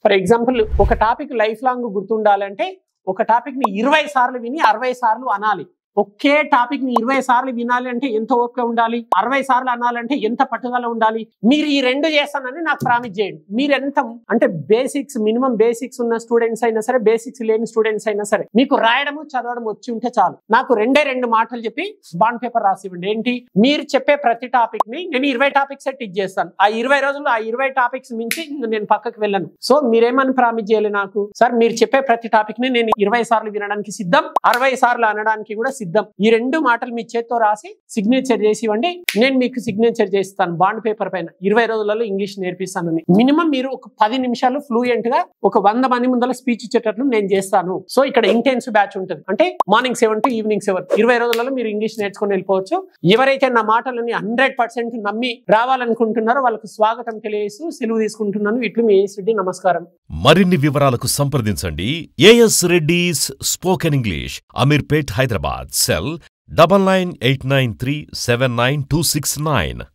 For example ఒక topic life long గుర్తుండాలంటే ఒక topic ని 20 సార్లు విని 60 సార్లు అనాలి. ఒకే టాపిక్ ని 20 సార్లు వినాలి అంటే ఎంత ఓపిక ఉండాలి, 60 సార్లు అనాలంటే ఎంత పట్టుదల ఉండాలి. మీరు ఈ రెండు చేస్తానని నాకు ప్రామిస్ చేయండి. మీరు ఎంత అంటే బేసిక్స్, మినిమం బేసిక్స్ ఉన్న స్టూడెంట్స్ అయినా సరే, బేసిక్స్ లేని స్టూడెంట్స్ అయినా సరే, మీకు రాయడము చదవడం వచ్చి ఉంటే చాలు. నాకు రెండు మాటలు చెప్పి బాండ్ పేపర్ రాసి ఇవ్వండి. ఏంటి, మీరు చెప్పే ప్రతి టాపిక్ ని నేను 20 టాపిక్స్ టీచ్ చేస్తాను. ఆ 20 రోజుల్లో ఆ 20 టాపిక్స్ మించి నేను పక్కకు వెళ్ళను. సో మీరేమని ప్రామిస్ చేయాలి నాకు, సార్ మీరు చెప్పే ప్రతి టాపిక్ ని నేను 20 సార్లు వినడానికి సిద్ధం, 60 సార్లు అనడానికి కూడా సిద్ధం. ఈ రెండు మాటలు మీ చేత్తో రాసి సిగ్నేచర్ చేసి ఇవ్వండి. నేను మీకు సిగ్నేచర్ చేస్తాను బాండ్ పేపర్ పైన 20 రోజులలో ఇంగ్లీష్ నేర్పిస్తానని. మినిమం మీరు ఒక 10 నిమిషాలు ఫ్లూయెంట్ గా ఒక 100 మంది ముందర స్పీచ్ ఇచ్చేటట్లు నేను చేస్తాను. సో ఇక్కడ ఇంటెన్స్ బ్యాచ్ ఉంటుంది. అంటే మార్నింగ్ 7 to ఈవినింగ్ 7, 20 రోజులలో మీరు ఇంగ్లీష్ నేర్చుకొని వెళ్ళిపోవచ్చు. ఎవరైతే నా మాటలని 100% నమ్మి రావాలనుకుంటున్నారో వాళ్ళకు స్వాగతం తెలియజేస్తూ సెలవు తీసుకుంటున్నాను. ఇట్లు మీ ఏఎస్ రెడ్డి. నమస్కారం. మరిన్ని వివరాలకు సంప్రదించండి AS Reddy's spoken English, Ameerpet, Hyderabad. Cell 9989379269.